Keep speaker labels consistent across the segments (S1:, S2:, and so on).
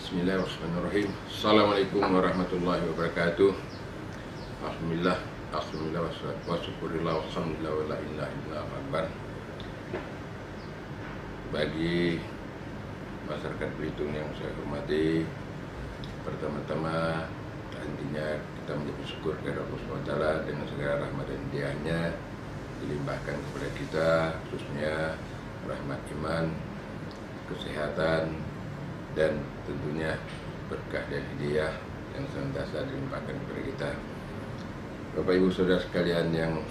S1: Bismillahirrahmanirrahim. Assalamualaikum warahmatullahi wabarakatuh. Alhamdulillah, alhamdulillah wa syukurillah, alhamdulillah wa la ilaha illallah akbar. Bagi masyarakat Belitung yang saya hormati, pertama-tama intinya kita menjadi syukur kepada Allah SWT dengan segala rahmat dan hidayahnya dilimpahkan kepada kita, khususnya rahmat iman, kesehatan, dan tentunya berkah dan hidayah yang senantiasa dilimpahkan kepada kita. Bapak Ibu Saudara sekalian yang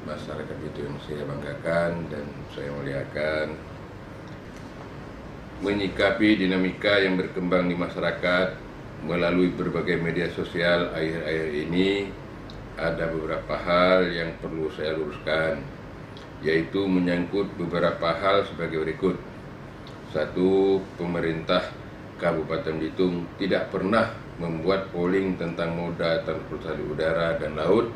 S1: masyarakat itu yang saya banggakan dan saya muliakan, menyikapi dinamika yang berkembang di masyarakat melalui berbagai media sosial akhir-akhir ini, ada beberapa hal yang perlu saya luruskan, yaitu menyangkut beberapa hal sebagai berikut. Satu, pemerintah Kabupaten Belitung tidak pernah membuat polling tentang moda transportasi udara dan laut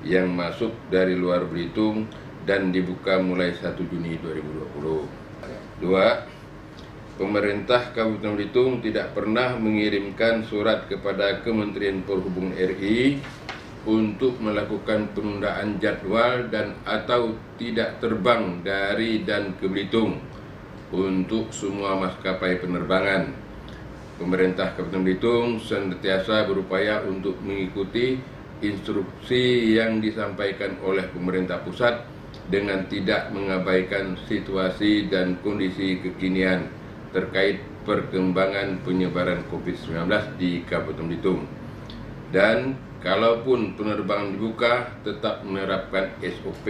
S1: yang masuk dari luar Belitung dan dibuka mulai 1 Juni 2020. Dua, pemerintah Kabupaten Belitung tidak pernah mengirimkan surat kepada Kementerian Perhubungan RI untuk melakukan penundaan jadwal dan atau tidak terbang dari dan ke Belitung untuk semua maskapai penerbangan. Pemerintah Kabupaten Belitung senantiasa berupaya untuk mengikuti instruksi yang disampaikan oleh pemerintah pusat dengan tidak mengabaikan situasi dan kondisi kekinian terkait perkembangan penyebaran COVID-19 di Kabupaten Belitung. Dan kalaupun penerbangan dibuka, tetap menerapkan SOP,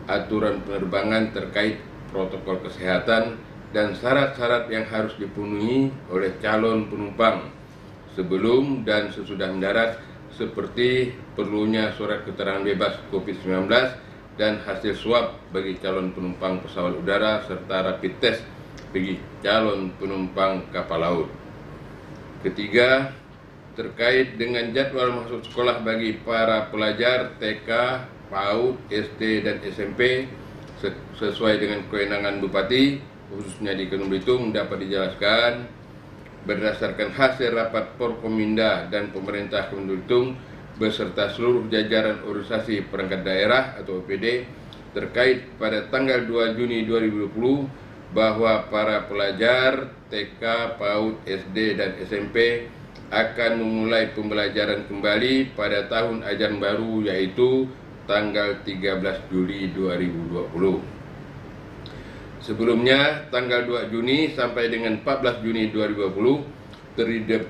S1: aturan penerbangan terkait protokol kesehatan dan syarat-syarat yang harus dipenuhi oleh calon penumpang sebelum dan sesudah mendarat, seperti perlunya surat keterangan bebas COVID-19 dan hasil swab bagi calon penumpang pesawat udara serta rapid test bagi calon penumpang kapal laut. Ketiga, terkait dengan jadwal masuk sekolah bagi para pelajar TK, PAUD, SD, dan SMP sesuai dengan kewenangan Bupati, khususnya di Kabupaten Belitung, dapat dijelaskan berdasarkan hasil rapat Forkominda dan pemerintah Kabupaten Belitung beserta seluruh jajaran organisasi perangkat daerah atau OPD terkait pada tanggal 2 Juni 2020 bahwa para pelajar TK, PAUD, SD, dan SMP akan memulai pembelajaran kembali pada tahun ajaran baru, yaitu tanggal 13 Juli 2020. Sebelumnya, tanggal 2 Juni sampai dengan 14 Juni 2020,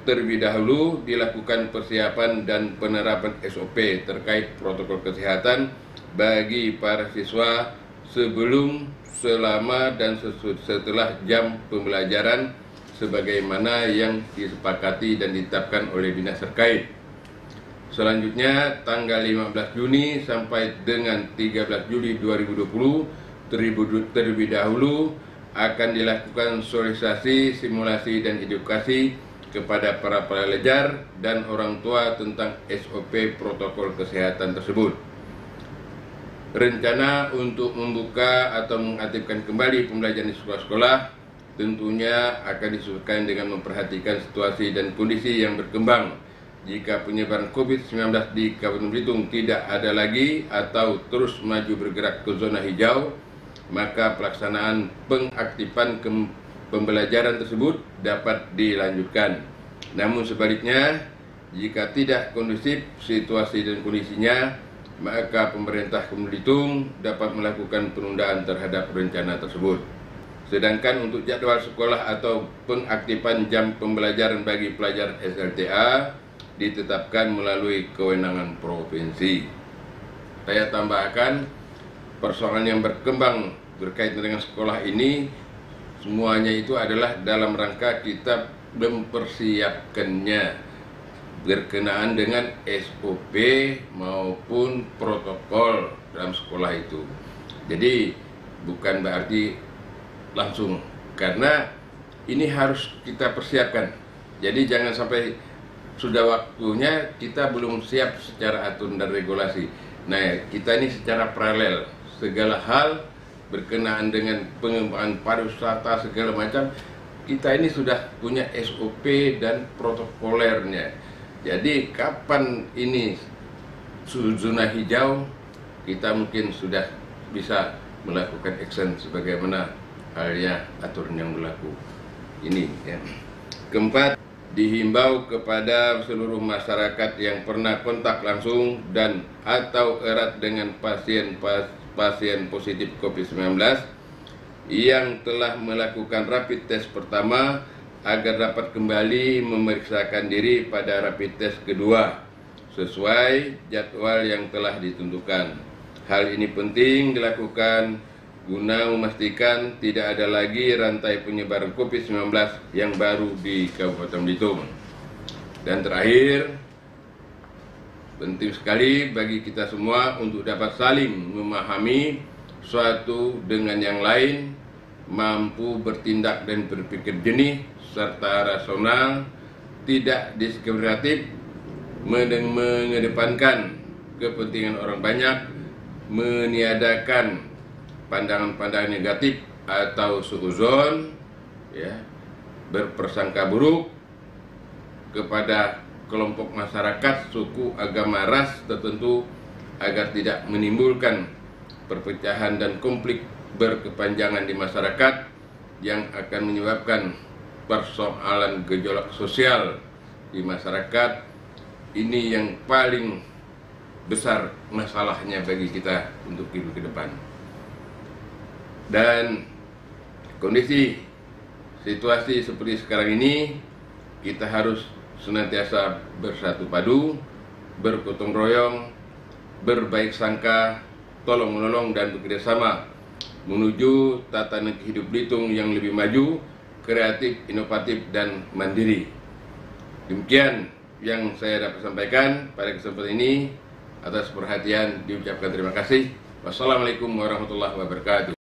S1: terlebih dahulu dilakukan persiapan dan penerapan SOP terkait protokol kesehatan bagi para siswa sebelum, selama, dan setelah jam pembelajaran sebagaimana yang disepakati dan ditetapkan oleh dinas terkait. Selanjutnya, tanggal 15 Juni sampai dengan 13 Juli 2020, terlebih dahulu akan dilakukan sosialisasi, simulasi, dan edukasi kepada para pelajar dan orang tua tentang SOP protokol kesehatan tersebut. Rencana untuk membuka atau mengaktifkan kembali pembelajaran di sekolah-sekolah tentunya akan disesuaikan dengan memperhatikan situasi dan kondisi yang berkembang. Jika penyebaran COVID-19 di Kabupaten Belitung tidak ada lagi atau terus maju bergerak ke zona hijau, maka pelaksanaan pengaktifan pembelajaran tersebut dapat dilanjutkan. Namun sebaliknya, jika tidak kondusif situasi dan kondisinya, maka pemerintah Kabupaten Belitung dapat melakukan penundaan terhadap rencana tersebut. Sedangkan untuk jadwal sekolah atau pengaktifan jam pembelajaran bagi pelajar SLTA ditetapkan melalui kewenangan provinsi. Saya tambahkan, persoalan yang berkembang berkaitan dengan sekolah ini semuanya itu adalah dalam rangka kita mempersiapkannya berkenaan dengan SOP maupun protokol dalam sekolah itu. Jadi bukan berarti langsung, karena ini harus kita persiapkan. Jadi jangan sampai sudah waktunya kita belum siap secara aturan dan regulasi. Nah, kita ini secara paralel segala hal berkenaan dengan pengembangan pariwisata segala macam kita ini sudah punya SOP dan protokolernya. Jadi kapan ini zona hijau, kita mungkin sudah bisa melakukan action sebagaimana halnya aturan yang berlaku ini ya. Keempat, dihimbau kepada seluruh masyarakat yang pernah kontak langsung dan atau erat dengan pasien positif COVID-19 yang telah melakukan rapid test pertama agar dapat kembali memeriksakan diri pada rapid test kedua sesuai jadwal yang telah ditentukan. Hal ini penting dilakukan guna memastikan tidak ada lagi rantai penyebaran COVID-19 yang baru di Kabupaten Belitung. Dan terakhir, penting sekali bagi kita semua untuk dapat saling memahami suatu dengan yang lain, mampu bertindak dan berpikir jernih serta rasional, tidak diskriminatif, mengedepankan kepentingan orang banyak, meniadakan pandangan-pandangan negatif atau suudzon, ya, berprasangka buruk kepada kelompok masyarakat, suku, agama, ras tertentu agar tidak menimbulkan perpecahan dan konflik berkepanjangan di masyarakat yang akan menyebabkan persoalan gejolak sosial di masyarakat. Ini yang paling besar masalahnya bagi kita untuk hidup ke depan. Dan kondisi situasi seperti sekarang ini, kita harus senantiasa bersatu padu, bergotong royong, berbaik sangka, tolong menolong dan bekerjasama menuju tatanan hidup Belitung yang lebih maju, kreatif, inovatif dan mandiri. Demikian yang saya dapat sampaikan pada kesempatan ini. Atas perhatian diucapkan terima kasih. Wassalamualaikum warahmatullahi wabarakatuh.